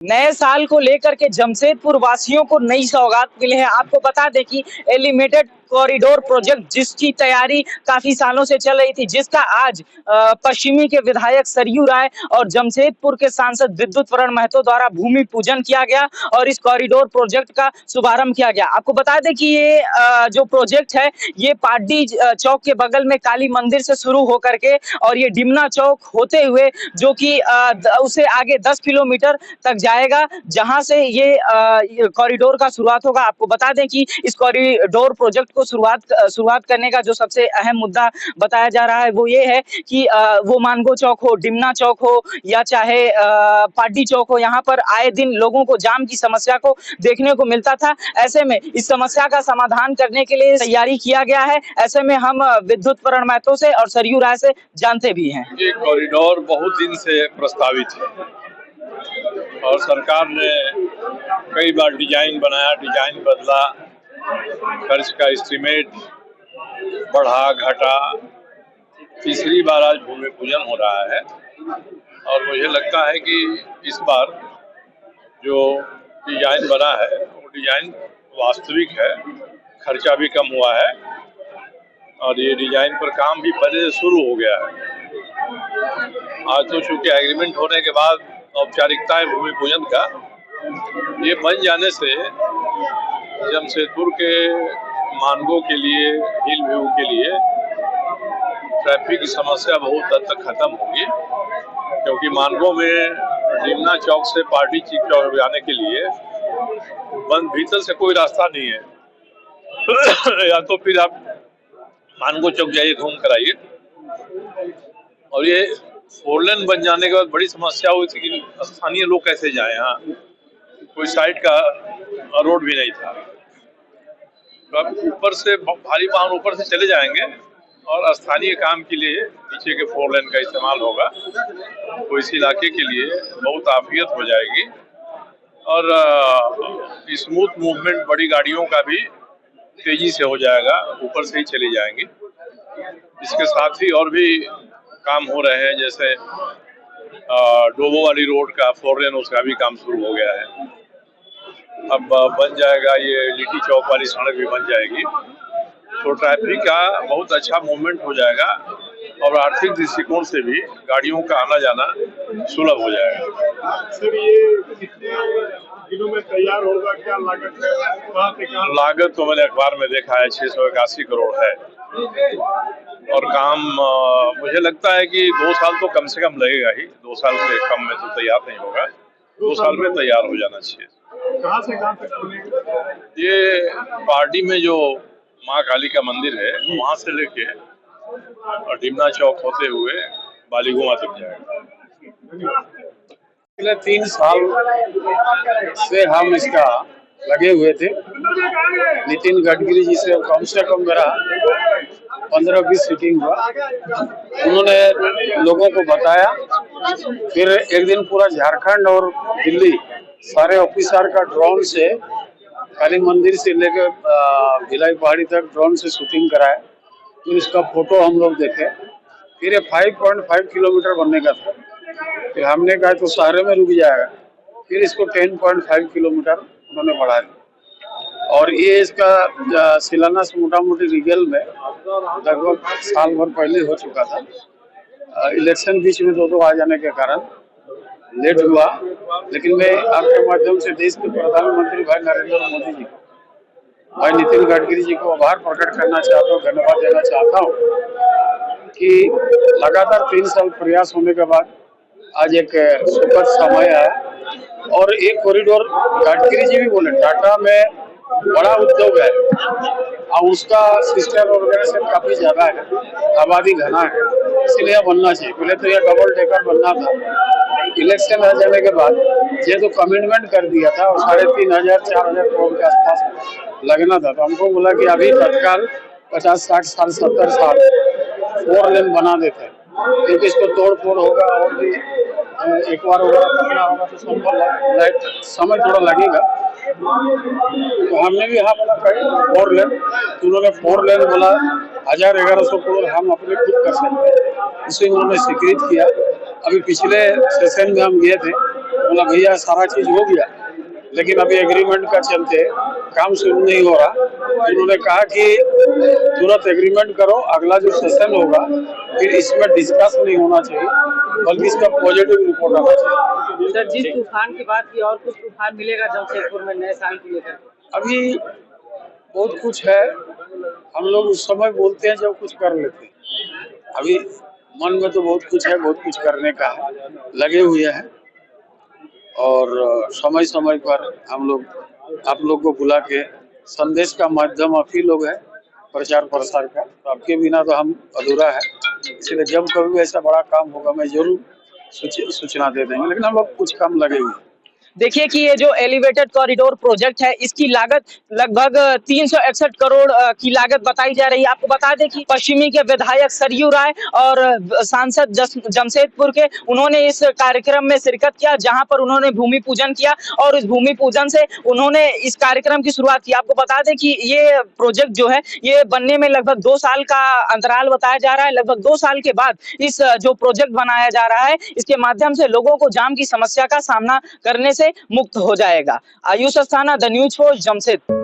नए साल को लेकर के जमशेदपुर वासियों को नई सौगात मिली है। आपको बता दें कि एलिवेटेड कॉरिडोर प्रोजेक्ट जिसकी तैयारी काफी सालों से चल रही थी, जिसका आज पश्चिमी के विधायक सरयू राय और जमशेदपुर के सांसद विद्युत वरण महतो द्वारा भूमि पूजन किया गया और इस कॉरिडोर प्रोजेक्ट का शुभारंभ किया गया। आपको बता दें कि ये जो प्रोजेक्ट है ये पाडी चौक के बगल में काली मंदिर से शुरू होकर के और ये डिमना चौक होते हुए जो कि उससे आगे 10 किलोमीटर तक जाएगा, जहां से ये कॉरिडोर का शुरुआत होगा। आपको बता दें कि इस कॉरिडोर प्रोजेक्ट को शुरुआत करने का जो सबसे अहम मुद्दा बताया जा रहा है वो ये है कि वो मानगो चौक हो, डिमना चौक हो या चाहे पाडी चौक हो, यहाँ पर आए दिन लोगों को जाम की समस्या को देखने को मिलता था। ऐसे में इस समस्या का समाधान करने के लिए तैयारी किया गया है। ऐसे में हम विद्युत वरण महतो से और सरयू राय से जानते भी हैं। ये कॉरिडोर बहुत दिन से प्रस्तावित है और सरकार ने कई बार डिजाइन बनाया, डिजाइन बदला, खर्च का एस्टीमेट बढ़ा घटा। तीसरी बार आज भूमि पूजन हो रहा है और मुझे लगता है कि इस बार जो डिजाइन बना है वो डिजाइन वास्तविक है, खर्चा भी कम हुआ है और ये डिजाइन पर काम भी पहले से शुरू हो गया है। आज तो चूंकि एग्रीमेंट होने के बाद औपचारिकता है भूमि पूजन का, ये बन जाने से जमशेदपुर के मानगो के लिए, हिल व्यू के लिए ट्रैफिक की समस्या बहुत हद तक खत्म होगी, क्योंकि मानगो में डिमना चौक से पार्टी चौक जाने के लिए बंद भीतर से कोई रास्ता नहीं है। या तो फिर आप मानगो चौक जाइए, घूम कर आइए। और ये 4 लेन बन जाने के बाद बड़ी समस्या हुई थी कि स्थानीय लोग कैसे जाएं। यहाँ कोई साइड का रोड भी नहीं था, तो अब ऊपर से भारी वाहन ऊपर से चले जाएंगे और स्थानीय काम के लिए नीचे के 4 लेन का इस्तेमाल होगा, तो इस इलाके के लिए बहुत आफियत हो जाएगी और स्मूथ मूवमेंट बड़ी गाड़ियों का भी तेजी से हो जाएगा, ऊपर से ही चली जाएंगी। इसके साथ ही और भी काम हो रहे हैं, जैसे डोबो वाली रोड का 4 लेन, उसका भी काम शुरू हो गया है। अब बन जाएगा, ये लिट्टी चौक वाली सड़क भी बन जाएगी, तो ट्रैफिक का बहुत अच्छा मूवमेंट हो जाएगा और आर्थिक दृष्टिकोण से भी गाड़ियों का आना जाना सुलभ हो जाएगा। सर, ये कितने दिनों में तैयार होगा, क्या लागत है? लागत तो मैंने अखबार में देखा है 681 करोड़ है और काम मुझे लगता है कि 2 साल तो कम से कम लगेगा ही। 2 साल से कम में तो तैयार नहीं होगा, 2 साल में तैयार हो जाना चाहिए। कहाँ से कहाँ तक खुलेगा? ये पार्टी में जो माँ काली का मंदिर है वहाँ से लेके और डिमना चौक होते हुए बालीगुमा तक जाएगा। पिछले 3 साल से हम इसका लगे हुए थे। नितिन गडकरी जी से कम मेरा 15-20 मीटिंग हुआ, उन्होंने लोगों को बताया। फिर एक दिन पूरा झारखंड और दिल्ली सारे ऑफिसर का ड्रोन से काली मंदिर से लेकर भिलाई पहाड़ी तक ड्रोन से शूटिंग कराया। फिर इसका फोटो हम लोग देखे। फिर ये 5.5 किलोमीटर बनने का था, फिर हमने कहा तो शहर में रुक जाएगा। फिर इसको 10.5 किलोमीटर उन्होंने बढ़ा दिया और ये इसका शिलान्यास मोटा मोटी रीगल में लगभग साल भर पहले हो चुका था। इलेक्शन बीच में 2 आ जाने के कारण लेट हुआ, लेकिन मैं आपके माध्यम से देश के प्रधानमंत्री भाई नरेंद्र मोदी जी, भाई नितिन गडकरी जी को आभार प्रकट करना चाहता हूँ, धन्यवाद देना चाहता हूँ कि लगातार 3 साल प्रयास होने के बाद आज एक सुखद समय है। और एक कॉरिडोर गडकरी जी भी बोले टाटा में बड़ा उद्योग है और उसका सिस्टर ऑर्गेनाइजेशन काफी ज्यादा है, आबादी घना है, इसलिए बनना चाहिए। पहले तो यह डबल डेकर बनना था, इलेक्शन आ जाने के बाद ये तो कमिटमेंट कर दिया था और 3,500-4,000 करोड़ के आसपास लगना था। तो हमको बोला कि अभी तत्काल 50, 60 साल, 70 साल 4 लेन बना देते हैं, क्योंकि इसको तोड़ फोड़ होगा और भी एक बार होगा तो समय थोड़ा लगेगा। तो हमने भी हाँ बोला 4 लेन, उन्होंने 4 लेन बोला 1000-1100 करोड़ हम अपने खुद कर सकते हैं, इसे उन्होंने स्वीकृत किया। अभी पिछले सेशन में हम गए थे बोला भैया सारा चीज हो गया, लेकिन अभी एग्रीमेंट का चलते काम शुरू नहीं हो रहा। उन्होंने कहा कि तुरंत एग्रीमेंट करो, अगला जो सेशन होगा फिर इसमें डिस्कस नहीं होना चाहिए, बल्कि इसका पॉजिटिव रिपोर्ट आना चाहिए। सर, जिस तूफान की बात की, और कुछ तूफान मिलेगा जमशेदपुर में नए साल को लेकर? अभी बहुत कुछ है, हम लोग उस समय बोलते हैं जब कुछ कर लेते हैं। अभी मन में तो बहुत कुछ है, बहुत कुछ करने का है, लगे हुए हैं। और समय समय पर हम लोग आप लोग को बुला के संदेश का माध्यम आप ही लोग है, प्रचार प्रसार का, तो आपके बिना तो हम अधूरा है। इसलिए जब कभी भी ऐसा बड़ा काम होगा मैं जरूर सूचना दे देंगे, लेकिन हम लोग कुछ काम लगे हुए हैं। देखिए कि ये जो एलिवेटेड कॉरिडोर प्रोजेक्ट है, इसकी लागत लगभग 361 करोड़ की लागत बताई जा रही है। आपको बता दें कि पश्चिमी के विधायक सरयू राय और सांसद जमशेदपुर के, उन्होंने इस कार्यक्रम में शिरकत किया, जहां पर उन्होंने भूमि पूजन किया और इस भूमि पूजन से उन्होंने इस कार्यक्रम की शुरुआत की। आपको बता दें कि ये प्रोजेक्ट जो है ये बनने में लगभग 2 साल का अंतराल बताया जा रहा है। लगभग 2 साल के बाद इस जो प्रोजेक्ट बनाया जा रहा है, इसके माध्यम से लोगों को जाम की समस्या का सामना करने से मुक्त हो जाएगा। Ayush Asthana, the news for Jamshedpur.